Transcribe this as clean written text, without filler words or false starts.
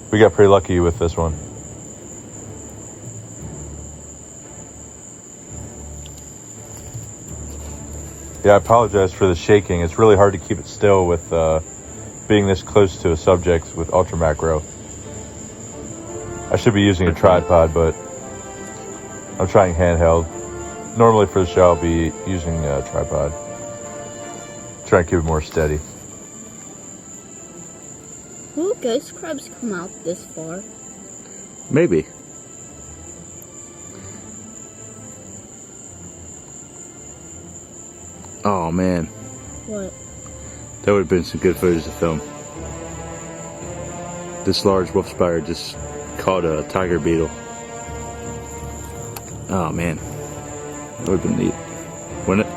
We got pretty lucky with this one. Yeah, I apologize for the shaking. It's really hard to keep it still with being this close to a subject with ultra macro. I should be using a tripod, but I'm trying handheld. Normally for the show I'll be using a tripod. Try and keep it more steady. Will ghost crabs come out this far? Maybe. Oh man. What? That would have been some good footage to film. This large wolf spider just caught a tiger beetle. Oh man. That would have been neat, wouldn't it?